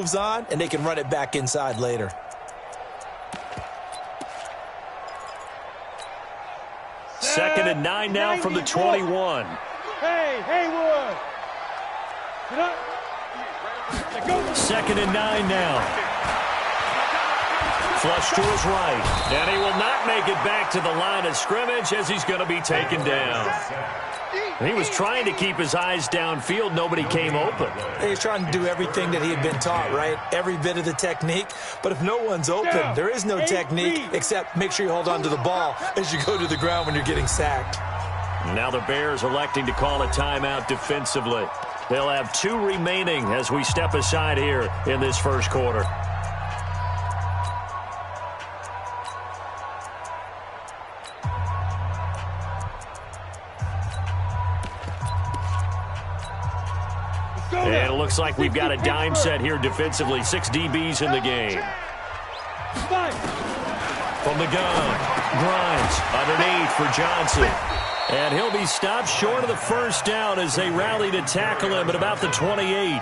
moves on, and they can run it back inside later. Second and 9 now from the 21. Hey, Haywood. Second and 9 now. Flush to his right. And he will not make it back to the line of scrimmage as he's going to be taken down. He was trying to keep his eyes downfield. Nobody came open. He was trying to do everything that he had been taught, right? Every bit of the technique. But if no one's open, there is no technique except make sure you hold on to the ball as you go to the ground when you're getting sacked. Now the Bears electing to call a timeout defensively. They'll have 2 remaining as we step aside here in this first quarter. And it looks like we've got a dime set here defensively. 6 DBs in the game. From the gun, Grimes underneath for Johnson. And he'll be stopped short of the first down as they rally to tackle him at about the 28.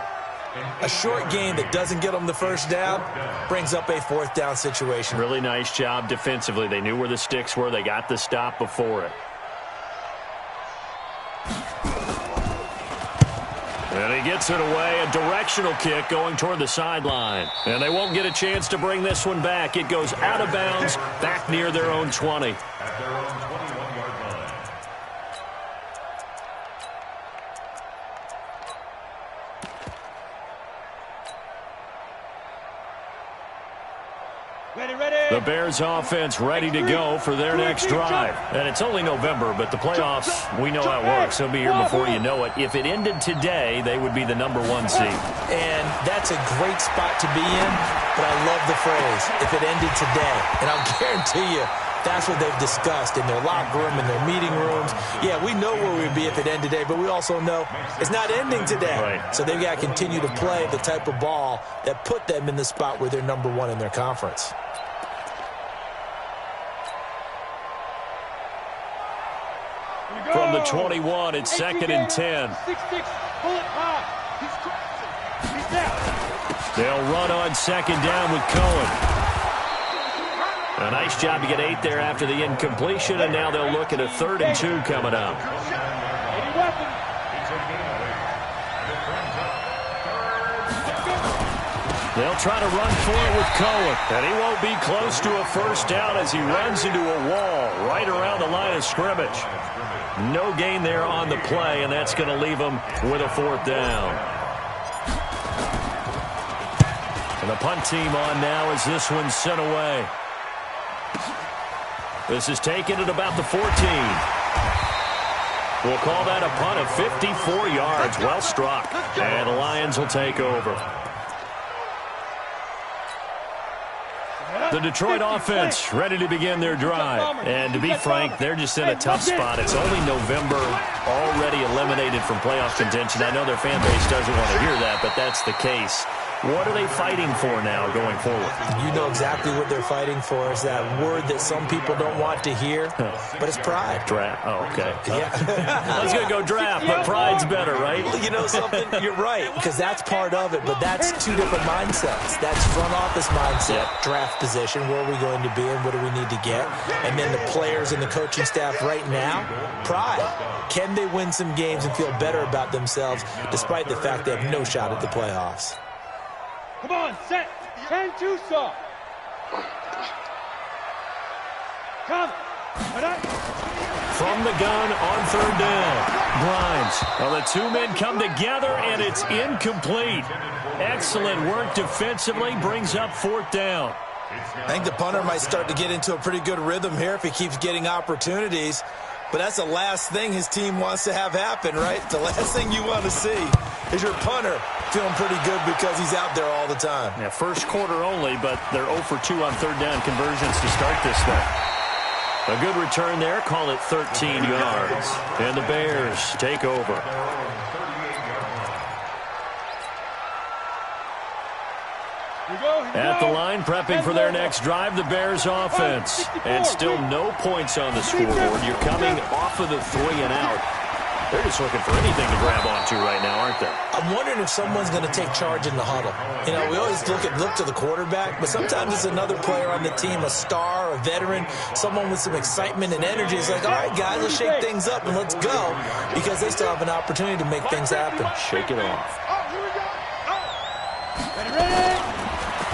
A short game that doesn't get them the first down brings up a 4th down situation. Really nice job defensively. They knew where the sticks were. They got the stop before it. And he gets it away, a directional kick going toward the sideline. And they won't get a chance to bring this one back. It goes out of bounds, back near their own 20. The Bears offense ready to go for their next drive. And it's only November, but the playoffs, we know how it works. They'll be here before you know it. If it ended today, they would be the #1 seed. And that's a great spot to be in, but I love the phrase, if it ended today. And I'll guarantee you, that's what they've discussed in their locker room, in their meeting rooms. Yeah, we know where we'd be if it ended today, but we also know it's not ending today. Right. So they've got to continue to play the type of ball that put them in the spot where they're #1 in their conference. From the 21, it's 2nd and 10. They'll run on 2nd down with Cohen. A nice job to get 8 there after the incompletion, and now they'll look at a 3rd and 2 coming up. They'll try to run for it with Cohen, and he won't be close to a first down as he runs into a wall right around the line of scrimmage. No gain there on the play, and that's going to leave him with a 4th down. And the punt team on now as this one's sent away. This is taken at about the 14. We'll call that a punt of 54 yards. Well struck. And the Lions will take over. The Detroit offense ready to begin their drive. And to be frank, they're just in a tough spot. It's only November, already eliminated from playoff contention. I know their fan base doesn't want to hear that, but that's the case. What are they fighting for now going forward? You know exactly what they're fighting for. Is that word that some people don't want to hear, but it's pride. Draft. Oh, okay. Yeah. I was going to go draft, but pride's better, right? Well, you know something? You're right, because that's part of it, but that's 2 different mindsets. That's front office mindset, draft position, where are we going to be and what do we need to get? And then the players and the coaching staff right now, pride. Can they win some games and feel better about themselves despite the fact they have no shot at the playoffs? Come on, set. 10-2 stop. Come. From the gun on 3rd down. Grimes. Well, the 2 men come together, and it's incomplete. Excellent work defensively. Brings up 4th down. I think the punter might start to get into a pretty good rhythm here if he keeps getting opportunities. But that's the last thing his team wants to have happen, right? The last thing you want to see is your punter feeling pretty good because he's out there all the time. Yeah, first quarter only, but they're 0 for 2 on 3rd down conversions to start this one. A good return there. Call it 13 yards. And the Bears take over. At the line, prepping for their next drive, the Bears offense. And still no points on the scoreboard. You're coming off of the 3 and out. They're just looking for anything to grab onto right now, aren't they? I'm wondering if someone's going to take charge in the huddle. You know, we always look to the quarterback, but sometimes it's another player on the team, a star, a veteran, someone with some excitement and energy. It's like, all right, guys, let's shake things up and let's go, because they still have an opportunity to make things happen. Shake it off. Ready.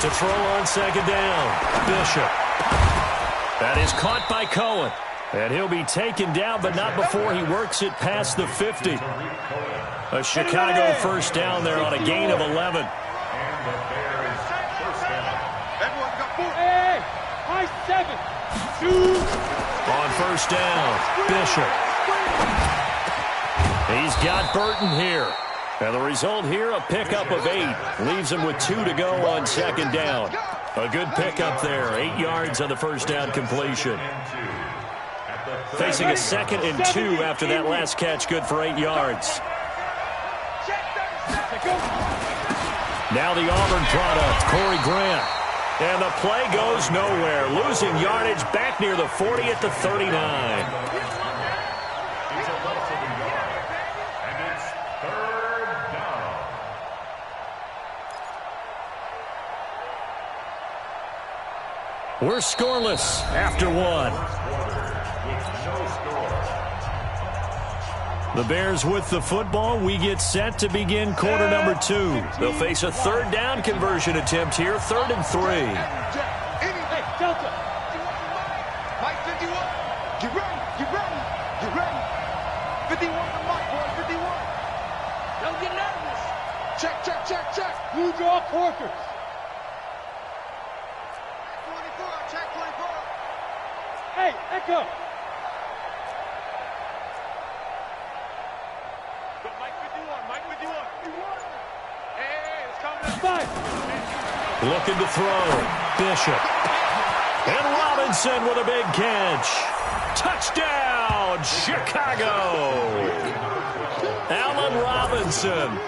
To throw on second down, Bishop. That is caught by Cohen. And he'll be taken down, but not before he works it past the 50. A Chicago first down there on a gain of 11. Hey, high 7. 2. On first down, Bishop. He's got Burton here. And the result here, a pickup of 8. Leaves him with 2 to go on second down. A good pickup there, 8 yards on the first down completion. Facing a 2nd and 2 after that last catch, good for 8 yards. Now the Auburn product, Corey Grant. And the play goes nowhere. Losing yardage back near the 40 at the 39. We're scoreless after 1. The Bears with the football. We get set to begin quarter number 2. They'll face a third down conversion attempt here, 3rd and 3. Hey, Delta. Mike 51. Get ready. Get ready. Get ready. 51 to Mike, boy. 51. Don't get nervous. Check, check, check, check. Blue draw quarters. 24. Check 24. Hey, Echo. Looking to throw. Bishop. And Robinson with a big catch. Touchdown, Chicago. Allen Robinson.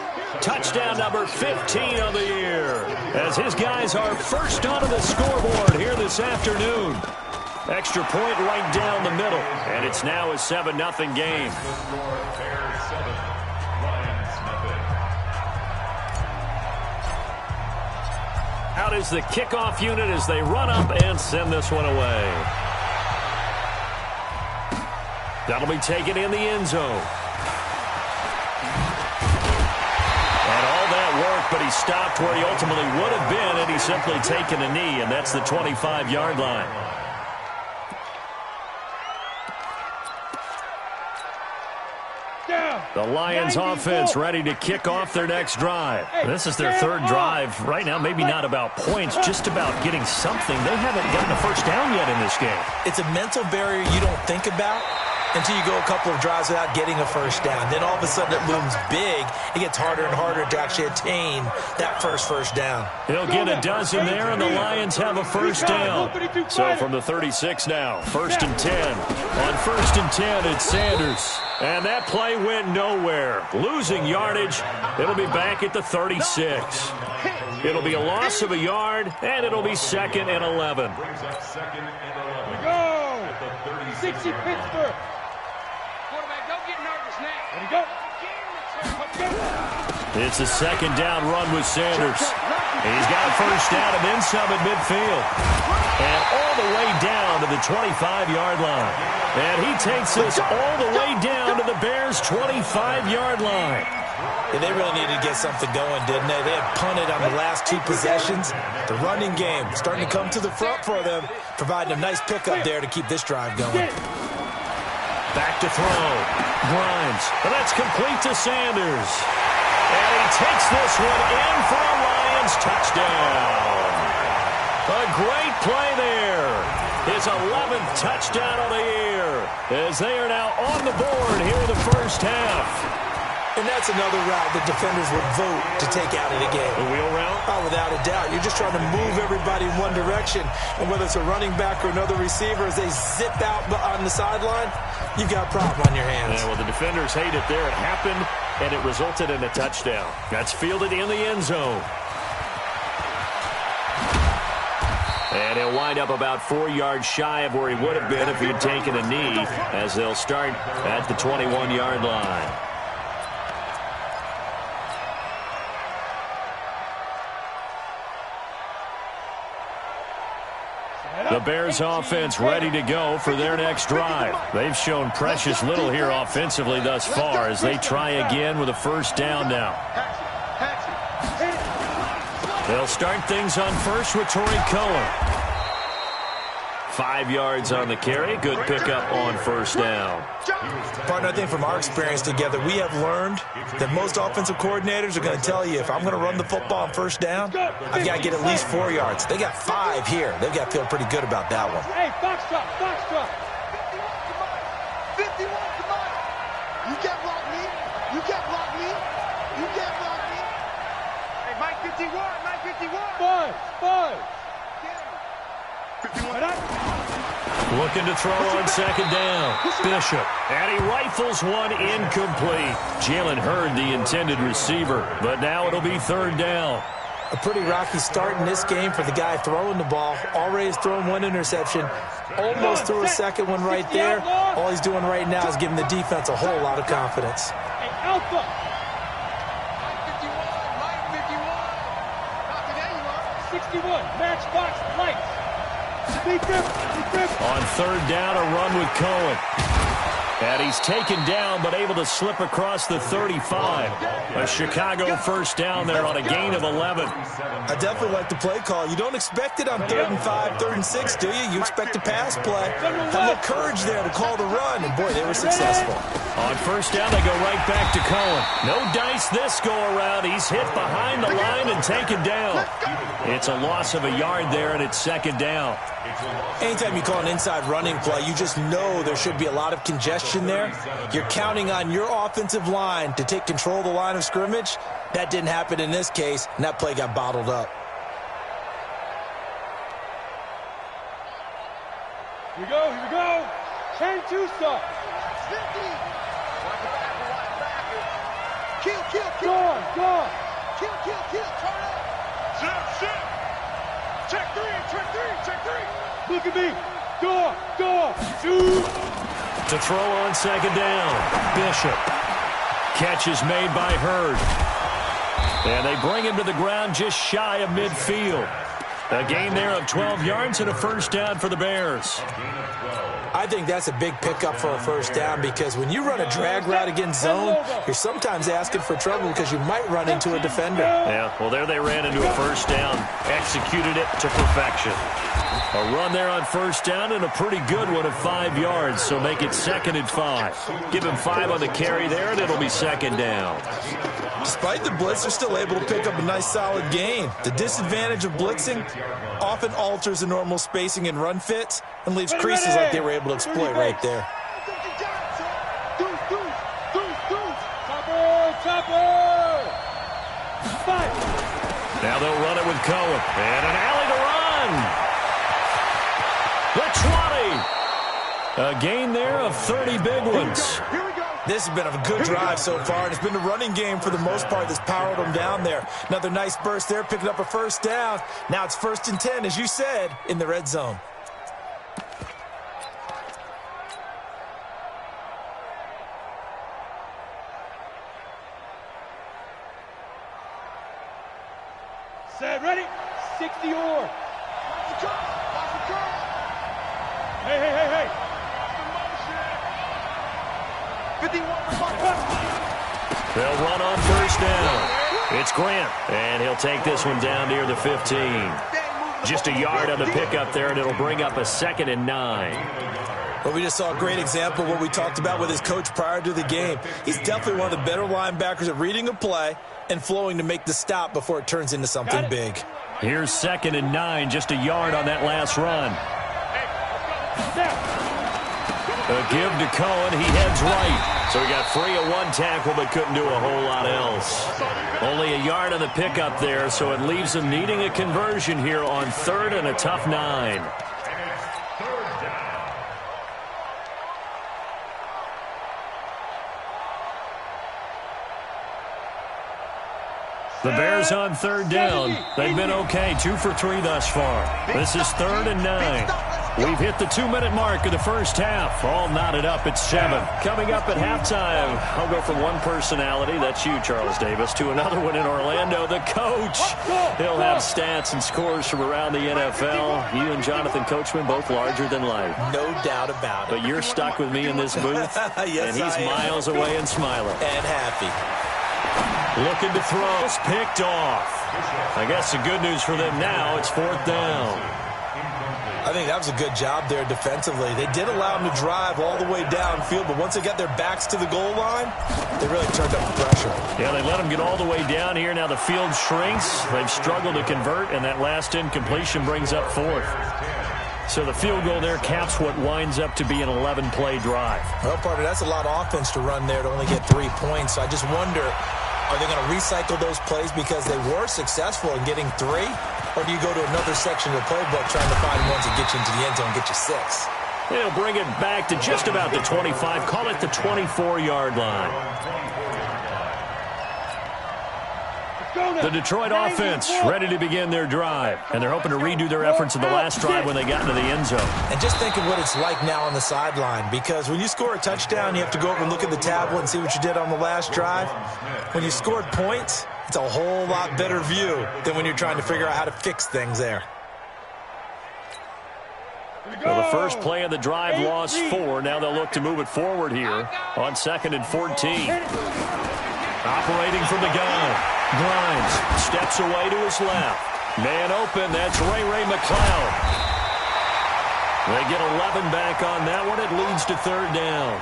Touchdown number 15 of the year. As his guys are first onto the scoreboard here this afternoon. Extra point right down the middle. And it's now a 7-0 game. Out is the kickoff unit as they run up and send this one away. That'll be taken in the end zone. And all that work, but he stopped where he ultimately would have been, and he's simply taken a knee, and that's the 25-yard line. The Lions offense ready to kick off their next drive. This is their 3rd drive. Right now, maybe not about points, just about getting something. They haven't gotten a first down yet in this game. It's a mental barrier you don't think about until you go a couple of drives without getting a first down. Then all of a sudden it looms big. It gets harder and harder to actually attain that first down. He'll get a dozen there, and the Lions have a first down. So from the 36 now, 1st and 10. On 1st and 10, it's Sanders. And that play went nowhere. Losing yardage. It'll be back at the 36. It'll be a loss of a yard, and it'll be 2nd and 11. Here we go. 60 Pittsburgh. Quarterback, don't get nervous now. Ready, go. It's a 2nd down run with Sanders. He's got a first down and then some at midfield. And all the way down to the 25-yard line. And he takes this all the way down to the Bears' 25-yard line. Yeah, they really needed to get something going, didn't they? They had punted on the last 2 possessions. The running game starting to come to the front for them, providing a nice pickup there to keep this drive going. Back to throw. Grimes. And that's complete to Sanders. And he takes this one in for a Lions touchdown. A great play there. His 11th touchdown of the year as they are now on the board here in the first half. And that's another route that defenders would vote to take out of the game. The wheel route? Oh, without a doubt. You're just trying to move everybody in one direction. And whether it's a running back or another receiver, as they zip out on the sideline, you've got a problem on your hands. Yeah, well, the defenders hate it there. It happened, and it resulted in a touchdown. That's fielded in the end zone. And he'll wind up about 4 yards shy of where he would have been if he had taken a knee, as they'll start at the 21-yard line. The Bears offense ready to go for their next drive. They've shown precious little here offensively thus far as they try again with a first down now. They'll start things on first with Torrey Cohen. 5 yards on the carry. Good pickup on first down. Partner, I think from our experience together, we have learned that most offensive coordinators are going to tell you, if I'm going to run the football on first down, I've got to get at least 4 yards. They got 5 here. They've got to feel pretty good about that one. Hey, box drop, box drop. 51, come on. You can't block me. You can't block me. You can't block me. Hey, Mike 51, Mike 51. 5. 51. Looking to throw on second down. Bishop. And he rifles one incomplete. Jalen Hurd, the intended receiver. But now it'll be third down. A pretty rocky start in this game for the guy throwing the ball. Already has thrown 1 interception. Almost threw a second one right there. All he's doing right now is giving the defense a whole lot of confidence. Hey, Alpha. Mike 51. Not today, you are. 61. Matchbox lights. On third down, a run with Cohen. And he's taken down, but able to slip across the 35. A Chicago first down there on a gain of 11. I definitely like the play call. You don't expect it on 3rd and 5, 3rd and 6, do you? You expect a pass play. Have a little courage there to call the run, and boy, they were successful. On first down, they go right back to Cohen. No dice this go-around. He's hit behind the line and taken down. It's a loss of a yard there, and it's second down. Anytime you call an inside running play, you just know there should be a lot of congestion there. You're counting on your offensive line to take control of the line of scrimmage. That didn't happen in this case, and that play got bottled up. Here we go. 10-2 stop. 50. Kill. Go on. Kill. Turn up. Shit. Check three. Look at me. Go. Shoot. To throw on second down. Bishop. Catch is made by Hurd. And they bring him to the ground just shy of midfield. A gain there of 12 yards and a first down for the Bears. I think that's a big pickup for a first down because when you run a drag route against zone, you're sometimes asking for trouble because you might run into a defender. Yeah, well, there they ran into a first down. Executed it to perfection. A run there on first down and a pretty good one of 5 yards, so make it 2nd and 5. Give him 5 on the carry there, and it'll be second down. Despite the blitz, they're still able to pick up a nice solid gain. The disadvantage of blitzing often alters the normal spacing and run fits and leaves creases like they were able to exploit right there. Now they'll run it with Cohen. And an alley to run. The 20. A gain there of 30 big ones. This has been a good drive so far, and it's been the running game for the most part that's powered them down there. Another nice burst there, picking up a first down. Now it's 1st and 10, as you said, in the red zone. Set, ready? 60 or. Hey. 51. They'll run on first down. It's Grant, and he'll take this one down near the 15. Just a yard on the pickup there, and it'll bring up a 2nd and 9. Well, we just saw a great example of what we talked about with his coach prior to the game. He's definitely one of the better linebackers at reading a play and flowing to make the stop before it turns into something big. Here's 2nd and 9, just a yard on that last run. A give to Cohen. He heads right. So he got free of one tackle but couldn't do a whole lot else. Only a yard on the pickup there, so it leaves him needing a conversion here on 3rd and a tough 9. The Bears on third down. They've been okay, 2 for 3 thus far. This is 3rd and 9. We've hit the 2-minute mark of the first half. All knotted up at 7. Coming up at halftime, I'll go from one personality, that's you, Charles Davis, to another one in Orlando, the coach. He'll have stats and scores from around the NFL. You and Jonathan Coachman, both larger than life. No doubt about it. But you're stuck with me in this booth, yes, and he's miles away and smiling. And happy. Looking to throw. It's picked off. I guess the good news for them now, it's 4th down. I think that was a good job there defensively. They did allow them to drive all the way downfield, but once they got their backs to the goal line, they really turned up the pressure. Yeah, they let them get all the way down here. Now the field shrinks. They've struggled to convert, and that last incompletion brings up 4th. So the field goal there caps what winds up to be an 11-play drive. Well, partner, that's a lot of offense to run there to only get 3 points. So I just wonder, are they going to recycle those plays because they were successful in getting 3? Or do you go to another section of the playbook trying to find ones that get you into the end zone and get you 6? They'll bring it back to just about the 25. Call it the 24-yard line. The Detroit offense ready to begin their drive. And they're hoping to redo their efforts in the last drive when they got into the end zone. And just think of what it's like now on the sideline. Because when you score a touchdown, you have to go over and look at the tablet and see what you did on the last drive. When you scored points, it's a whole lot better view than when you're trying to figure out how to fix things there. Well, the first play of the drive lost 4. Now they'll look to move it forward here on 2nd and 14. Operating from the gun. Grimes steps away to his left. Man open, that's Ray McLeod. They get 11 back on that one. It leads to 3rd down.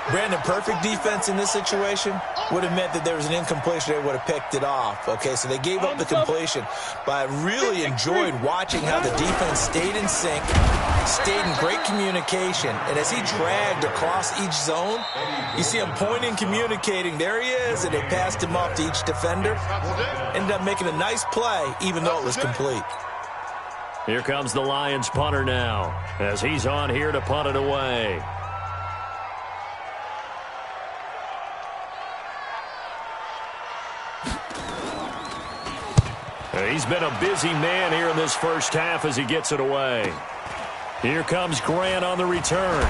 Brandon, perfect defense in this situation would have meant that there was an incompletion. They would have picked it off. Okay, so they gave up the completion. But I really enjoyed watching how the defense stayed in sync, stayed in great communication. And as he dragged across each zone, you see him pointing, communicating. There he is, and they passed him off to each defender. Ended up making a nice play, even though it was complete. Here comes the Lions punter now, as he's on here to punt it away. He's been a busy man here in this first half as he gets it away. Here comes Grant on the return.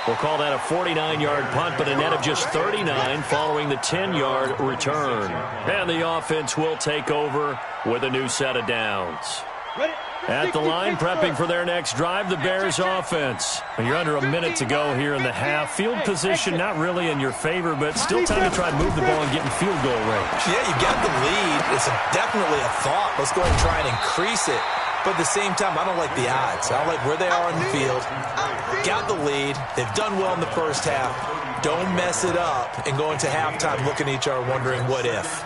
We'll call that a 49-yard punt, but a net of just 39 following the 10-yard return. And the offense will take over with a new set of downs. At the line, prepping for their next drive, the Bears offense. You're under a minute to go here in the half. Field position not really in your favor, but still time to try and move the ball and get in field goal range. Yeah, you got the lead. It's definitely a thought. Let's go ahead and try and increase it. But at the same time, I don't like the odds. I don't like where they are on the field. Got the lead. They've done well in the first half. Don't mess it up and go into halftime looking at each other wondering what if.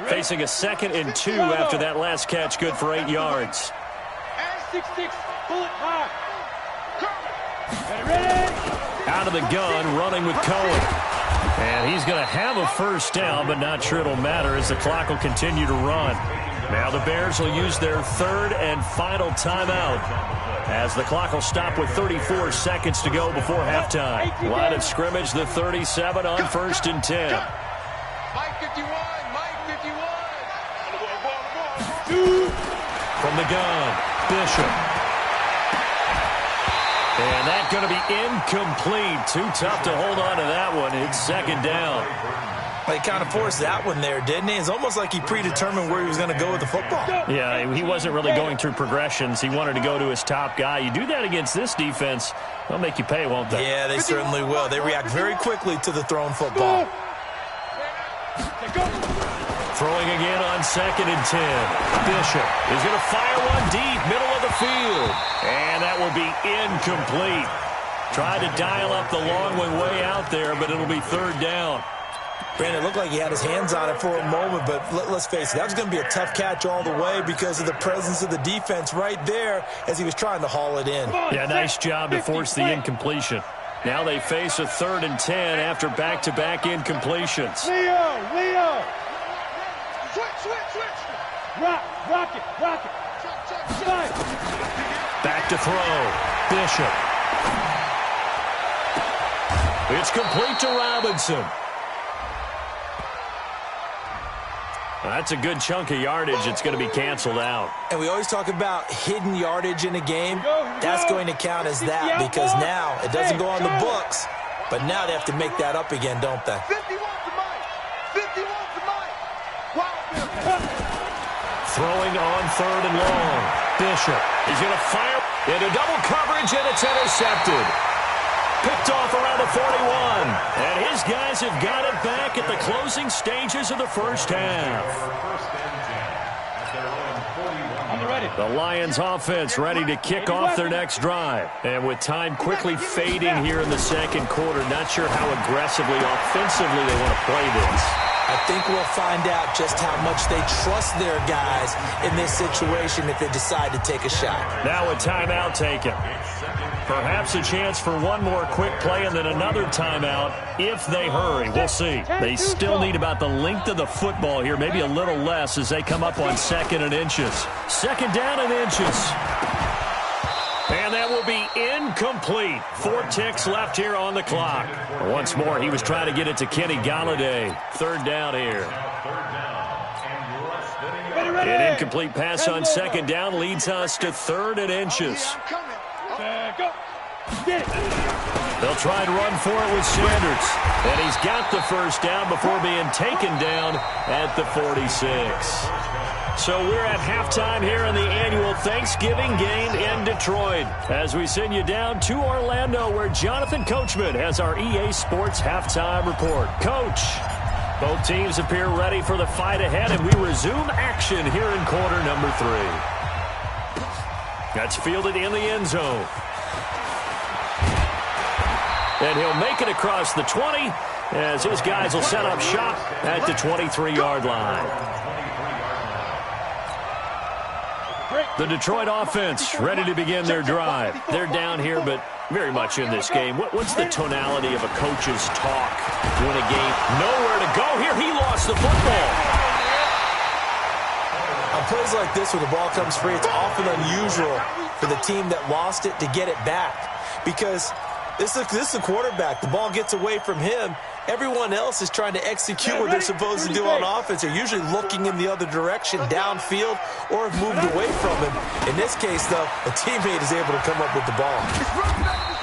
Facing a 2nd and 2 after that last catch, good for 8 yards. Out of the gun, running with Cohen. And he's going to have a first down, but not sure it'll matter as the clock will continue to run. Now the Bears will use their 3rd and final timeout as the clock will stop with 34 seconds to go before halftime. Line of scrimmage, the 37 on 1st and 10. Mike 51, Mike 51. From the gun, Bishop. And that's going to be incomplete. Too tough to hold on to that one. It's 2nd down. He kind of forced that one there, didn't he? It's almost like he predetermined where he was going to go with the football. Yeah, he wasn't really going through progressions. He wanted to go to his top guy. You do that against this defense, they'll make you pay, won't they? Yeah, they certainly will. They react very quickly to the thrown football. Throwing again on 2nd and 10. Bishop is going to fire one deep, middle of the field. And that will be incomplete. Tried to dial up the long one way out there, but it'll be 3rd down. Brandon, it looked like he had his hands on it for a moment, but let's face it, that was going to be a tough catch all the way because of the presence of the defense right there as he was trying to haul it in. Yeah, nice job to force the incompletion. Now they face a 3rd and 10 after back-to-back incompletions. Leo! Switch! Rock it! Slide! Back to throw. Bishop. It's complete to Robinson. That's a good chunk of yardage. It's going to be canceled out. And we always talk about hidden yardage in a game. That's going to count as that because now it doesn't go on the books, but now they have to make that up again, don't they? 51 to Mike. 51 to Mike. Wow. Throwing on 3rd and long. Bishop is going to fire into double coverage, and it's intercepted. Picked off around the 41. And his guys have got it back at the closing stages of the first half. The Lions offense ready to kick off their next drive. And with time quickly fading here in the second quarter, not sure how aggressively, offensively they want to play this. I think we'll find out just how much they trust their guys in this situation if they decide to take a shot. Now a timeout taken. Perhaps a chance for one more quick play and then another timeout if they hurry. We'll see. They still need about the length of the football here, maybe a little less as they come up on 2nd and inches. 2nd down and inches. And that will be incomplete. 4 ticks left here on the clock. Once more, he was trying to get it to Kenny Galladay. 3rd down here. An incomplete pass on 2nd down leads us to 3rd and inches. They'll try and run for it with Sanders. And he's got the first down before being taken down at the 46. So we're at halftime here in the annual Thanksgiving game in Detroit as we send you down to Orlando where Jonathan Coachman has our EA Sports halftime report. Coach, both teams appear ready for the fight ahead, and we resume action here in quarter number 3. That's fielded in the end zone. And he'll make it across the 20 as his guys will set up shop at the 23-yard line. The Detroit offense ready to begin their drive. They're down here, but very much in this game. What's the tonality of a coach's talk to win a game? Nowhere to go here. He lost the football. On plays like this where the ball comes free, it's often unusual for the team that lost it to get it back because this is a quarterback. The ball gets away from him. Everyone else is trying to execute what they're supposed to do on offense. They're usually looking in the other direction, downfield, or have moved away from him. In this case, though, a teammate is able to come up with the ball.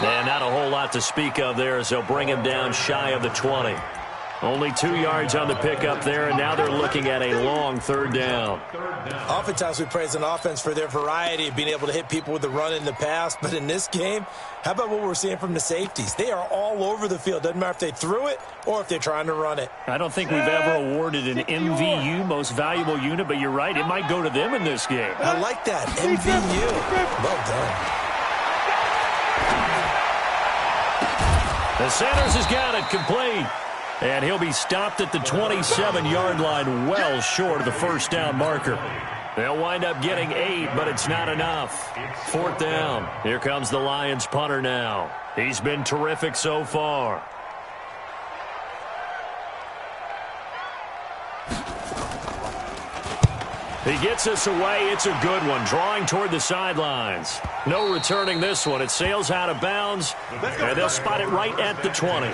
And not a whole lot to speak of there as they'll bring him down shy of the 20. Only 2 yards on the pickup there, and now they're looking at a long 3rd down. Oftentimes we praise an offense for their variety of being able to hit people with the run in the pass, but in this game, how about what we're seeing from the safeties? They are all over the field. Doesn't matter if they threw it or if they're trying to run it. I don't think we've ever awarded an MVU, most valuable unit, but you're right, it might go to them in this game. I like that, MVU. Well done. The Sanders has got it complete. And he'll be stopped at the 27-yard line, well short of the first down marker. They'll wind up getting 8, but it's not enough. 4th down. Here comes the Lions punter now. He's been terrific so far. He gets us away. It's a good one, drawing toward the sidelines. No returning this one. It sails out of bounds, and they'll spot it right at the 20.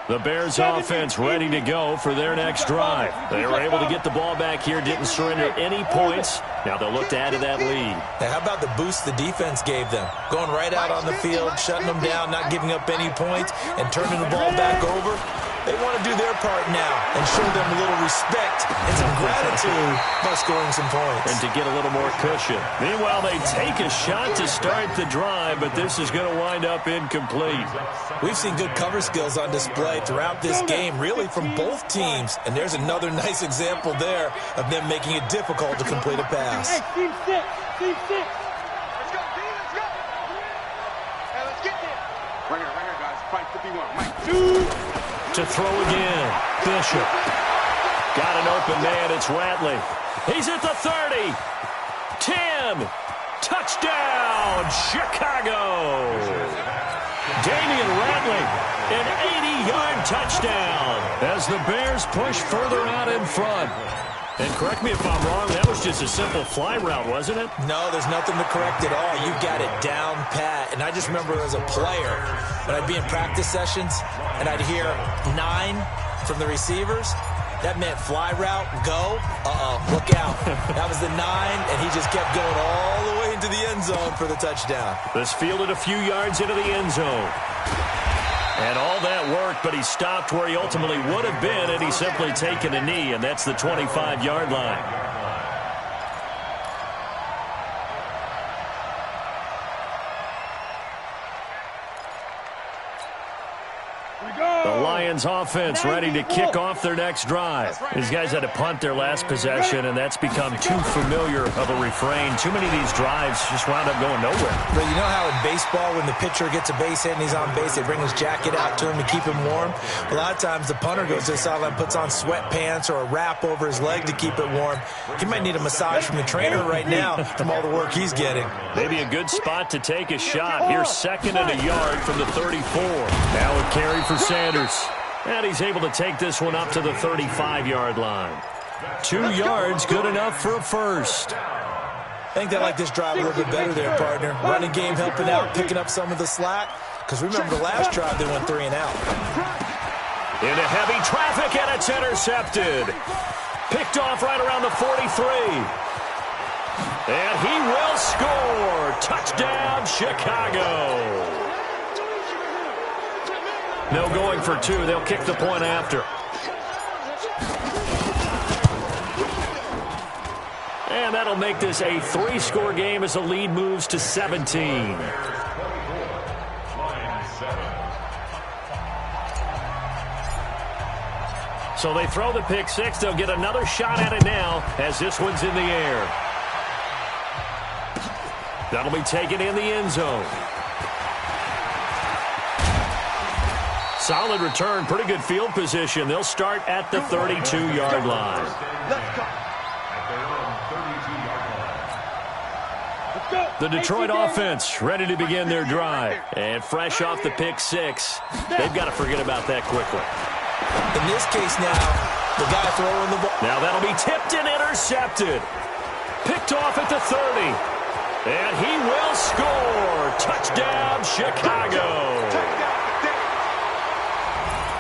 The Bears offense ready to go for their next drive. They were able to get the ball back here, didn't surrender any points. Now they'll look to add to that lead. Now, how about the boost the defense gave them? Going right out on the field, shutting them down, not giving up any points, and turning the ball back over. They want to do their part now and show them a little respect and some gratitude by scoring some points. And to get a little more cushion. Meanwhile, they take a shot to start the drive, but this is going to wind up incomplete. We've seen good cover skills on display throughout this game, really from both teams. And there's another nice example there of them making it difficult to complete a pass. Hey, team 6. Team 6. Let's go, team. Let's go. Hey, let's get there. Right here, guys. Fight 51. Mike. To throw again. Bishop. Got an open man. It's Ratley. He's at the 30. 10. Touchdown, Chicago. Damian Ratley, an 80-yard touchdown as the Bears push further out in front. And correct me if I'm wrong, that was just a simple fly route, wasn't it? No, there's nothing to correct at all. You've got it down pat. And I just remember as a player, when I'd be in practice sessions and I'd hear 9 from the receivers, that meant fly route, go, look out. That was the 9, and he just kept going all the way into the end zone for the touchdown. This fielded a few yards into the end zone. And all that worked, but he stopped where he ultimately would have been had he simply taken a knee, and that's the 25-yard line. The Lions offense ready to kick off their next drive. These guys had to punt their last possession, and that's become too familiar of a refrain. Too many of these drives just wound up going nowhere. But you know how in baseball, when the pitcher gets a base hit and he's on base, they bring his jacket out to him to keep him warm? A lot of times the punter goes to the sideline, puts on sweatpants or a wrap over his leg to keep it warm. He might need a massage from the trainer right now from all the work he's getting. Maybe a good spot to take a shot. Here's 2nd and a yard from the 34. Now a carry for Sanders. And he's able to take this one up to the 35-yard line. 2 yards, good enough for a first. I think they like this drive a little bit better there, partner. Running game helping out, picking up some of the slack. Because remember the last drive, they went 3 and out. Into heavy traffic, and it's intercepted. Picked off right around the 43. And he will score. Touchdown, Chicago. No going for 2. They'll kick the point after. And that'll make this a 3-score game as the lead moves to 17. So they throw the pick 6. They'll get another shot at it now as this one's in the air. That'll be taken in the end zone. Solid return, pretty good field position. They'll start at the 32-yard line. The Detroit offense ready to begin their drive. And fresh off the pick 6, they've got to forget about that quickly. In this case now, the guy throwing the ball. Now that'll be tipped and intercepted. Picked off at the 30. And he will score. Touchdown, Chicago.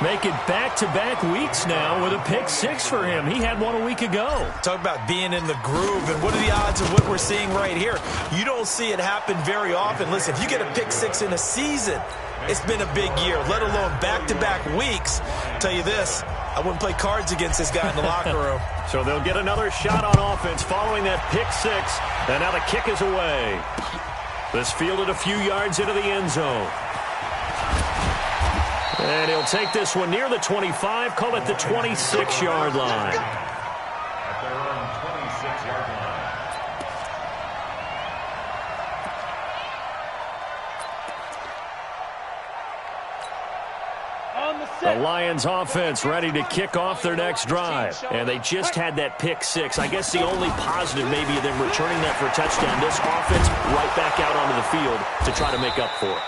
Make it back-to-back weeks now with a pick 6 for him. He had one a week ago. Talk about being in the groove, and what are the odds of what we're seeing right here? You don't see it happen very often. Listen, if you get a pick 6 in a season, it's been a big year, let alone back-to-back weeks. I'll tell you this, I wouldn't play cards against this guy in the locker room. So they'll get another shot on offense following that pick 6, and now the kick is away. This fielded a few yards into the end zone. And he'll take this one near the 25, call it the 26-yard line. The Lions offense ready to kick off their next drive. And they just had that pick 6. I guess the only positive maybe of them returning that for a touchdown. This offense right back out onto the field to try to make up for it.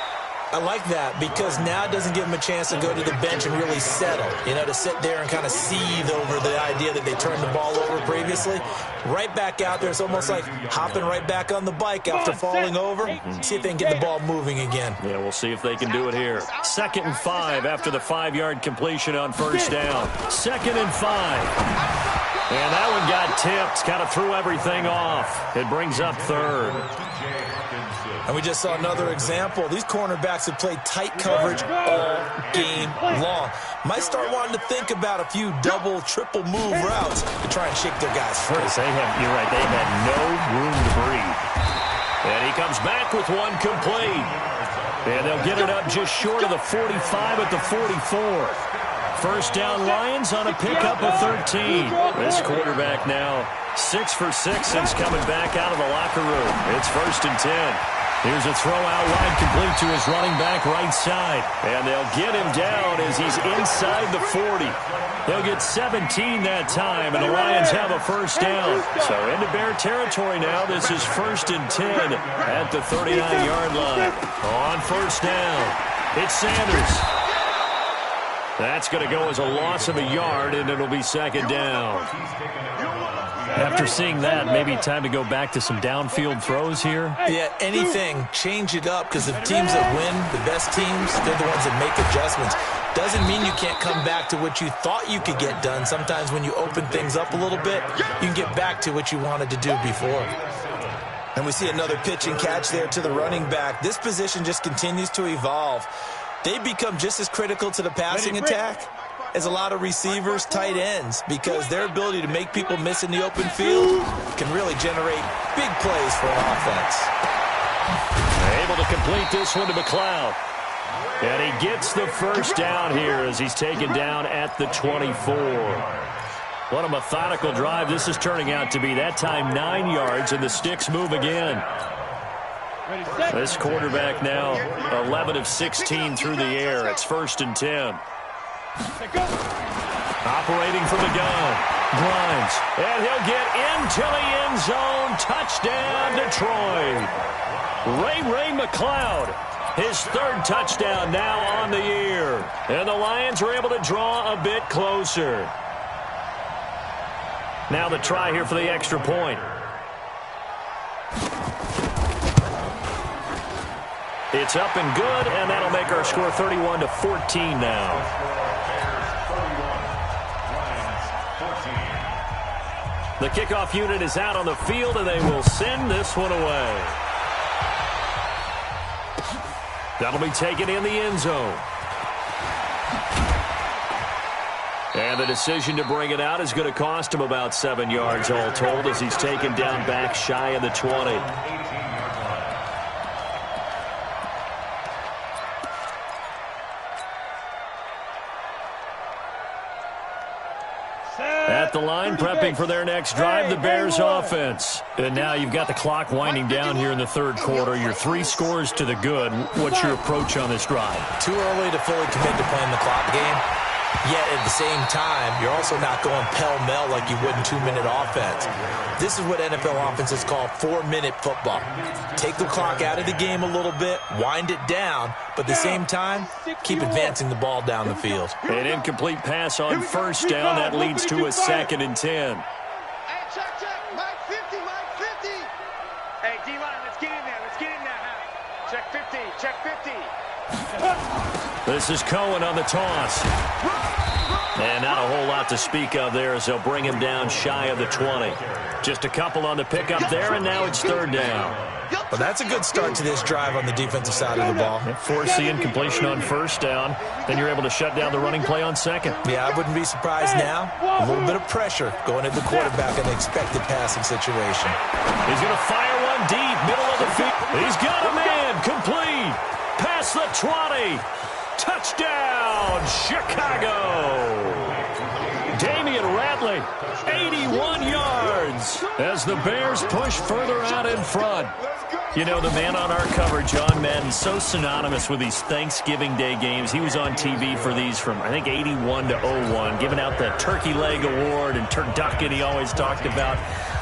I like that because now it doesn't give them a chance to go to the bench and really settle, you know, to sit there and kind of seethe over the idea that they turned the ball over previously. Right back out there, it's almost like hopping right back on the bike after falling over. See if they can get the ball moving again. Yeah, we'll see if they can do it here. 2nd and 5 after the 5-yard completion on first down. 2nd and 5. And that one got tipped, kind of threw everything off. It brings up 3rd. And we just saw another example. These cornerbacks have played tight coverage all game long. Might start wanting to think about a few double, triple move routes to try and shake their guys free. You're right, they've had no room to breathe. And he comes back with one complete. And they'll get it up just short of the 45 at the 44. First down Lions on a pickup of 13. This quarterback now 6 for 6 since coming back out of the locker room. It's 1st and 10. Here's a throw out wide complete to his running back right side. And they'll get him down as he's inside the 40. They'll get 17 that time, and the Lions have a first down. So into Bear territory now. This is 1st and 10 at the 39-yard line. On first down, it's Sanders. That's going to go as a loss of a yard, and it'll be second down. After seeing that, maybe time to go back to some downfield throws here. Yeah, anything. Change it up, because the teams that win, the best teams, they're the ones that make adjustments. Doesn't mean you can't come back to what you thought you could get done. Sometimes when you open things up a little bit, you can get back to what you wanted to do before. And we see another pitch and catch there to the running back. This position just continues to evolve. They become just as critical to the passing attack as a lot of receivers, tight ends, because their ability to make people miss in the open field can really generate big plays for an offense. Able to complete this one to McLeod. And he gets the first down here as he's taken down at the 24. What a methodical drive this is turning out to be. That time 9 yards, and the sticks move again. This quarterback now 11 of 16 through the air. It's 1st and 10. Operating from the gun, Grimes, and he'll get into the end zone. Touchdown, Detroit. Ray McLeod, his 3rd touchdown now on the year. And the Lions were able to draw a bit closer. Now the try here for the extra point. It's up and good, and that'll make our score 31-14 now. The kickoff unit is out on the field, and they will send this one away. That'll be taken in the end zone. And the decision to bring it out is going to cost him about 7 yards all told as he's taken down back shy of the 20. At the line, prepping for their next drive, the Bears offense. And now you've got the clock winding down here in the 3rd quarter. You're 3 scores to the good. What's your approach on this drive? Too early to fully commit to playing the clock game. Yet at the same time, you're also not going pell-mell like you would in 2-minute offense. This is what NFL offenses call 4-minute football. Take the clock out of the game a little bit, wind it down, but at the same time, keep advancing the ball down the field. An incomplete pass on 1st down. That leads to a 2nd and 10. Hey, check. Mike 50. Hey, D-line, let's get in there. Check 50. This is Cohen on the toss. And not a whole lot to speak of there as they'll bring him down shy of the 20. Just a couple on the pickup there, and now it's 3rd down. Well, that's a good start to this drive on the defensive side of the ball. Force the incompletion on 1st down. Then you're able to shut down the running play on 2nd. Yeah, I wouldn't be surprised now. A little bit of pressure going at the quarterback in an expected passing situation. He's going to fire one deep, middle of the field. He's got a man, complete. Past the 20. Touchdown, Chicago. Damian Ratley, 81 yards as the Bears push further out in front. You know, the man on our cover, John Madden, so synonymous with these Thanksgiving Day games. He was on TV for these from, I think, 81 to 01, giving out the Turkey Leg Award and Turducken he always talked about.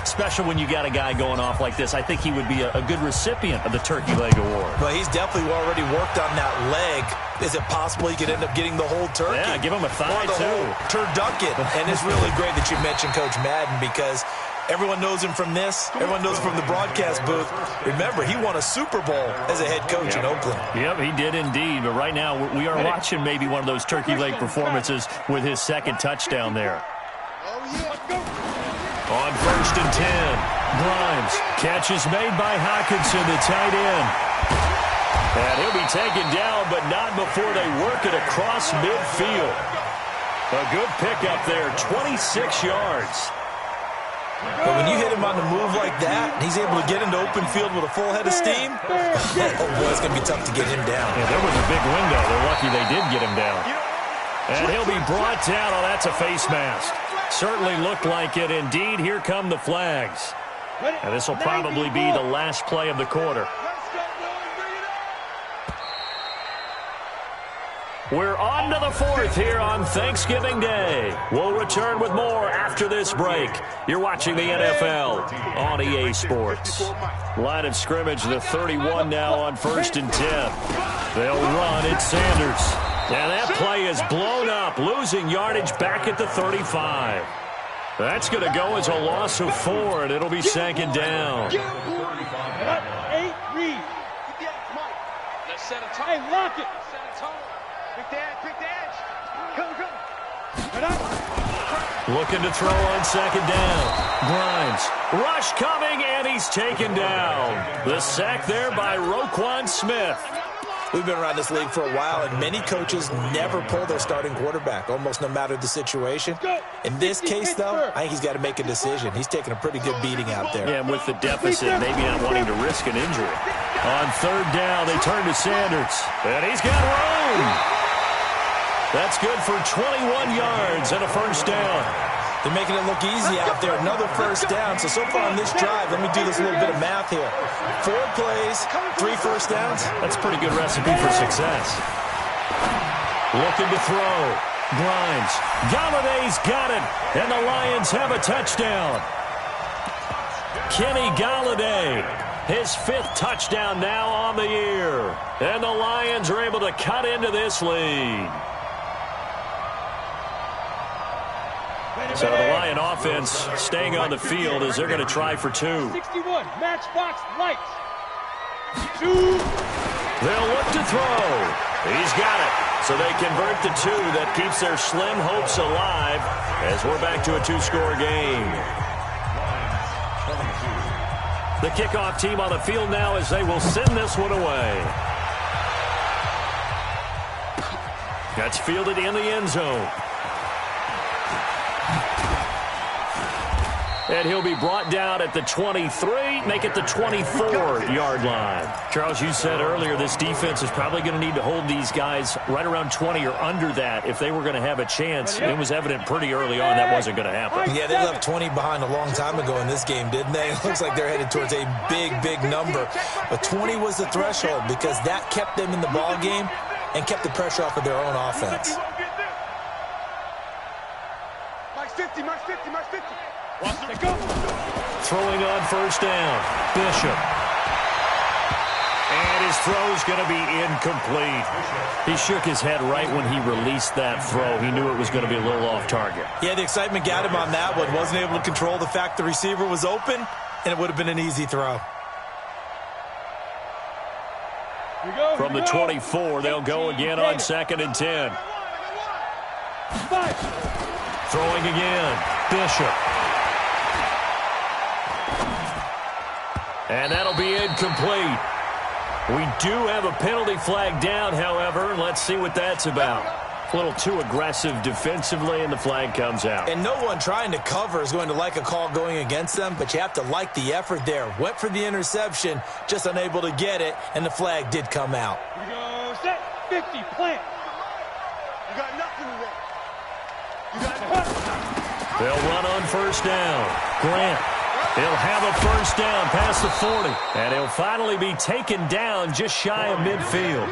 Special when you got a guy going off like this. I think he would be a good recipient of the Turkey Leg Award. Well, he's definitely already worked on that leg. Is it possible he could end up getting the whole turkey? Yeah, give him a thigh, or the whole turducken. And it's really great that you mentioned Coach Madden because everyone knows him from this. Everyone knows him from the broadcast booth. Remember, he won a Super Bowl as a head coach in Oakland. Yep, he did indeed. But right now, we are watching maybe one of those turkey leg performances with his 2nd touchdown there. On 1st and 10, Grimes. Catch is made by Hockenson, the tight end. And he'll be taken down, but not before they work it across midfield. A good pickup there, 26 yards. But when you hit him on the move like that, he's able to get into open field with a full head of steam, oh boy, it's going to be tough to get him down. Yeah, there was a big window. They're lucky they did get him down. And he'll be brought down. Oh, that's a face mask. Certainly looked like it. Indeed, here come the flags. And this will probably be the last play of the quarter. We're on to the 4th here on Thanksgiving Day. We'll return with more after this break. You're watching the NFL on EA Sports. Line of scrimmage, the 31 now on 1st and 10. They'll run. It's Sanders. And that play is blown up, losing yardage back at the 35. That's going to go as a loss of 4, and it'll be second down. 8 read. Let's set a tone. Hey, lock it. Set a tone. Pick the edge. Come. Looking to throw on second down. Grimes. Rush coming, and he's taken down. The sack there by Roquan Smith. We've been around this league for a while, and many coaches never pull their starting quarterback, almost no matter the situation. In this case, though, I think he's got to make a decision. He's taking a pretty good beating out there. Yeah, and with the deficit, maybe not wanting to risk an injury. On third down, they turn to Sanders, and he's got room. That's good for 21 yards and a first down. They're making it look easy out there. Another first down. So far on this drive, let me do this little bit of math here. 4 plays, 3 first downs. That's a pretty good recipe for success. Looking to throw. Grimes. Galladay's got it. And the Lions have a touchdown. Kenny Galladay, his 5th touchdown now on the year. And the Lions are able to cut into this lead. So the Lion offense staying on the field as they're going to try for 2. 61, matchbox lights. 2. They'll look to throw. He's got it. So they convert the 2. That keeps their slim hopes alive as we're back to a 2-score game. The kickoff team on the field now as they will send this one away. That's fielded in the end zone. And he'll be brought down at the 23, make it the 24-yard line. Charles, you said earlier this defense is probably going to need to hold these guys right around 20 or under that if they were going to have a chance. It was evident pretty early on that wasn't going to happen. Yeah, they left 20 behind a long time ago in this game, didn't they? It looks like they're headed towards a big, big number. But 20 was the threshold because that kept them in the ball game and kept the pressure off of their own offense. Max 50. Throwing on first down, Bishop. And his throw's going to be incomplete. He shook his head right when he released that throw. He knew it was going to be a little off target. Yeah, the excitement got him on that one. Wasn't able to control the fact the receiver was open, and it would have been an easy throw. From the 24, they'll go again on 2nd and 10. Throwing again, Bishop. And that'll be incomplete. We do have a penalty flag down, however. Let's see what that's about. A little too aggressive defensively, and the flag comes out. And no one trying to cover is going to like a call going against them, but you have to like the effort there. Went for the interception, just unable to get it, and the flag did come out. Here we go, set, 50, plant. You got nothing today. You got nothing. They'll run on first down. Grant. He'll have a first down past the 40. And he'll finally be taken down just shy of midfield.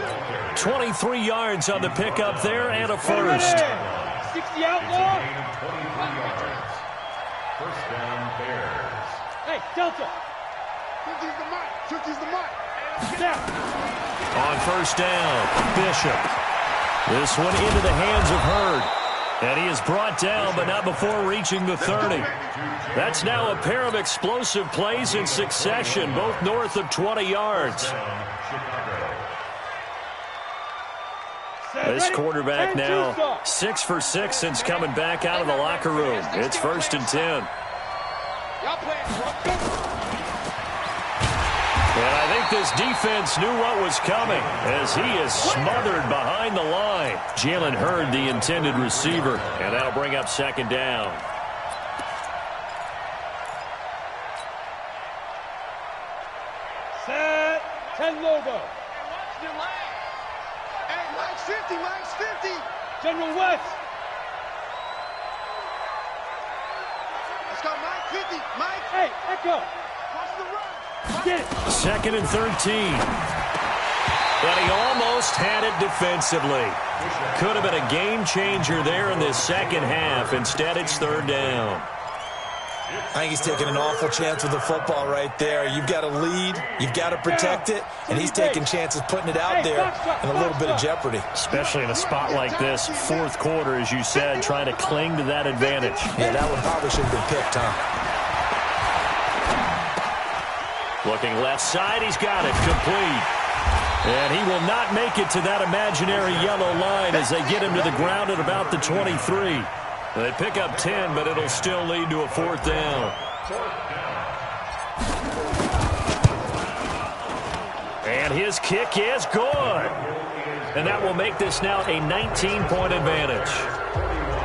23 yards on the pickup there and a first. 60 outlaw. First down, Bears. Hey, Delta. 50's the mark. Snap. On first down, Bishop. This one into the hands of Hurd. And he is brought down, but not before reaching the 30. That's now a pair of explosive plays in succession, both north of 20 yards. This quarterback now 6 for 6 since coming back out of the locker room. It's 1st and 10. And I think this defense knew what was coming as he is smothered behind the line. Jalen Hurd, the intended receiver, and that'll bring up 2nd down. Set, 10 Lobo. Hey, Mike's 50. General West. Let's go, Mike, 50. Mike. Hey, Echo. Watch the run. Get it. 2nd and 13. But he almost had it defensively. Could have been a game changer there in this second half. Instead, it's 3rd down. I think he's taking an awful chance with the football right there. You've got to lead, you've got to protect it, and he's taking chances putting it out there in a little bit of jeopardy. Especially in a spot like this, fourth quarter, as you said, trying to cling to that advantage. Yeah, that one probably should have been picked, huh? Looking left side, he's got it, complete. And he will not make it to that imaginary yellow line as they get him to the ground at about the 23. They pick up 10, but it'll still lead to a fourth down. And his kick is good. And that will make this now a 19-point advantage.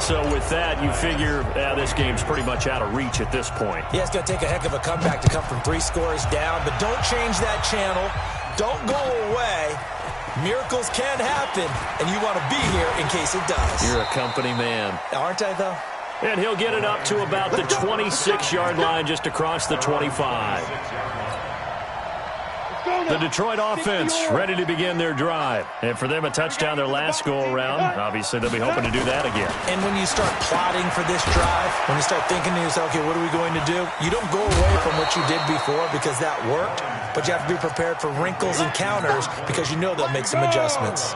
So with that, you figure this game's pretty much out of reach at this point. Yeah, it's going to take a heck of a comeback to come from 3 scores down, but don't change that channel. Don't go away. Miracles can happen, and you want to be here in case it does. You're a company man. Aren't I, though? And he'll get it up to about the 26-yard line just across the 25. The Detroit offense ready to begin their drive. And for them, a touchdown their last go-around. Obviously, they'll be hoping to do that again. And when you start plotting for this drive, when you start thinking to yourself, okay, what are we going to do? You don't go away from what you did before because that worked, but you have to be prepared for wrinkles and counters because you know they'll make some adjustments.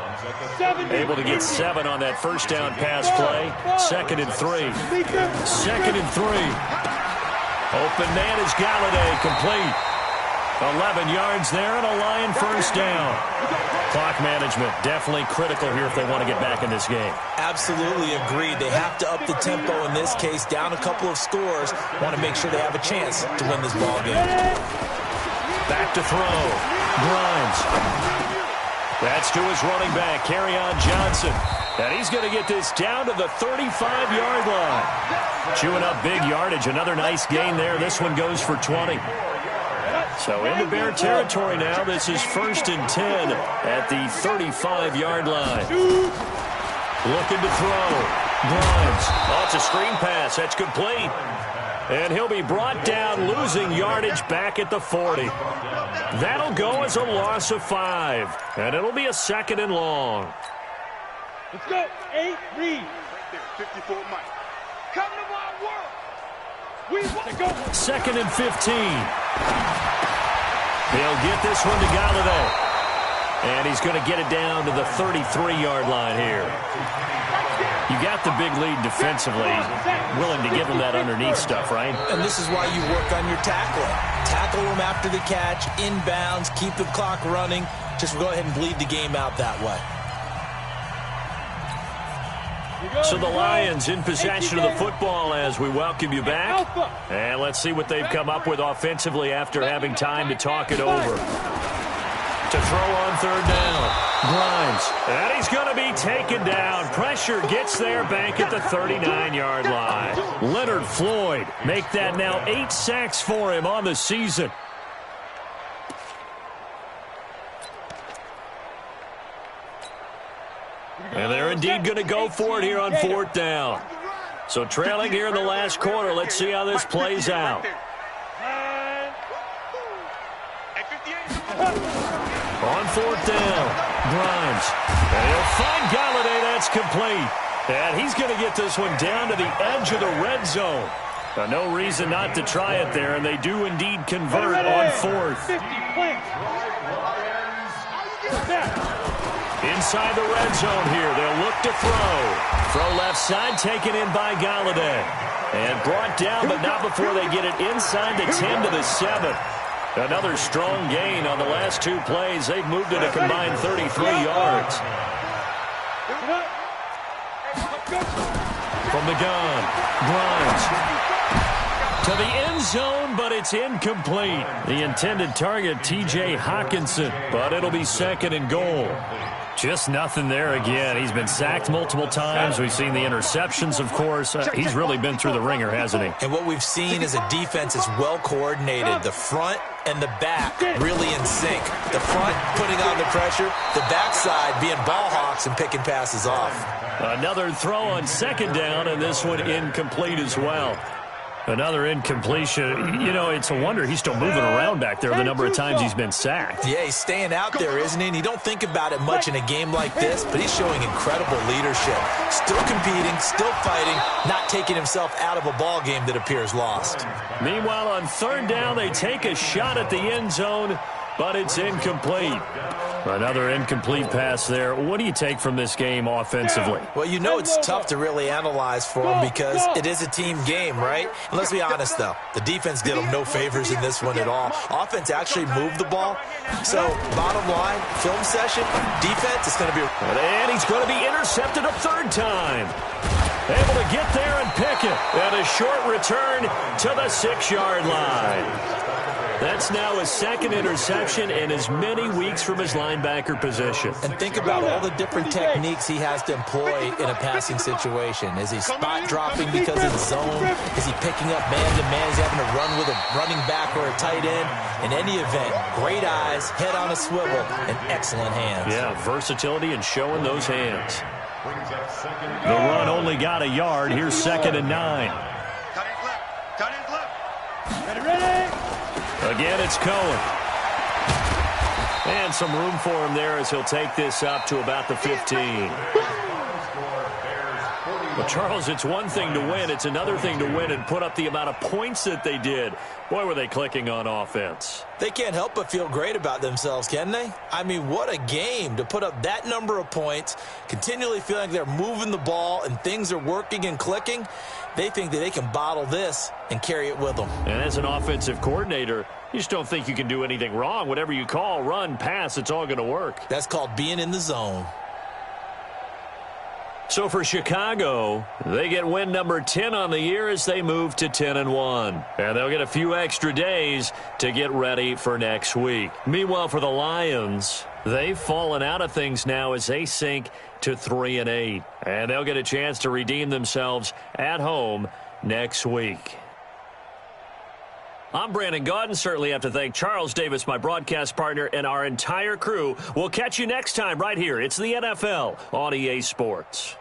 Able to get 7 on that first down pass play. 2nd and 3. 2nd and 3. Open man is Galladay, complete. 11 yards there and a Lion first down. Clock management definitely critical here if they want to get back in this game. Absolutely agreed. They have to up the tempo in this case, down a couple of scores. Want to make sure they have a chance to win this ball game. Back to throw. Grimes. That's to his running back, Kerryon Johnson. And he's going to get this down to the 35-yard line. Chewing up big yardage. Another nice gain there. This one goes for 20. So into Bear territory now. This is 1st and 10 at the 35-yard line. Looking to throw. Grimes. Oh, it's a screen pass. That's complete. And he'll be brought down, losing yardage back at the 40. That'll go as a loss of 5. And it'll be a 2nd and long. Let's go. 8, read. Right there, 54 Mike. Come to my world. We want to go. 2nd and 15. He'll get this one to Galladay. And he's going to get it down to the 33-yard line here. You got the big lead defensively. Willing to give him that underneath stuff, right? And this is why you work on your tackling. Tackle him after the catch, inbounds, keep the clock running. Just go ahead and bleed the game out that way. So the Lions in possession of the football as we welcome you back. And let's see what they've come up with offensively after having time to talk it over. To throw on 3rd down. Grimes. And he's going to be taken down. Pressure gets there back at the 39-yard line. Leonard Floyd make that now 8 sacks for him on the season. And they're indeed going to go for it here on 4th down. So trailing here in the last quarter. Let's see how this plays out. On 4th down, Grimes. And he'll find Galladay. That's complete. And he's going to get this one down to the edge of the red zone. No reason not to try it there, and they do indeed convert on 4th. Inside the red zone here, they'll look to throw. Throw left side, taken in by Galladay. And brought down, but not before they get it inside the 10 to the 7. Another strong gain on the last 2 plays. They've moved it a combined 33 yards. From the gun, Grimes. To the end zone, but it's incomplete. The intended target, T.J. Hawkinson, but it'll be 2nd and goal. Just nothing there again. He's been sacked multiple times. We've seen the interceptions, of course. He's really been through the ringer, hasn't he? And what we've seen is a defense that's well coordinated. The front and the back really in sync. The front putting on the pressure, the backside being ball hawks and picking passes off. Another throw on 2nd down, and this one incomplete as well. Another incompletion. You know, it's a wonder he's still moving around back there the number of times he's been sacked. Yeah, he's staying out there, isn't he? And you don't think about it much in a game like this, but he's showing incredible leadership. Still competing, still fighting, not taking himself out of a ball game that appears lost. Meanwhile, on third down, they take a shot at the end zone, but it's incomplete. Another incomplete pass there. What do you take from this game offensively? Well, you know it's tough to really analyze for them because it is a team game, right? And let's be honest, though. The defense did them no favors in this one at all. Offense actually moved the ball. So, bottom line, film session, defense is going to be... And he's going to be intercepted a third time. Able to get there and pick it. And a short return to the 6-yard line. That's now his second interception in as many weeks from his linebacker position. And think about all the different techniques he has to employ in a passing situation. Is he spot dropping because it's zone? Is he picking up man-to-man? Is he having to run with a running back or a tight end? In any event, great eyes, head on a swivel, and excellent hands. Yeah, versatility and showing those hands. The run only got a yard. Here's 2nd and 9. Cut and flip. Cut and flip. Ready. Again, it's Cohen. And some room for him there as he'll take this up to about the 15. Well, Charles, it's one thing to win. It's another thing to win and put up the amount of points that they did. Boy, were they clicking on offense. They can't help but feel great about themselves, can they? I mean, what a game to put up that number of points, continually feeling like they're moving the ball and things are working and clicking. They think that they can bottle this and carry it with them. And as an offensive coordinator, you just don't think you can do anything wrong. Whatever you call, run, pass, it's all going to work. That's called being in the zone. So for Chicago, they get win number 10 on the year as they move to 10-1. And they'll get a few extra days to get ready for next week. Meanwhile, for the Lions, they've fallen out of things now as they sink to 3-8. And they'll get a chance to redeem themselves at home next week. I'm Brandon Gaudin. Certainly have to thank Charles Davis, my broadcast partner, and our entire crew. We'll catch you next time right here. It's the NFL on EA Sports.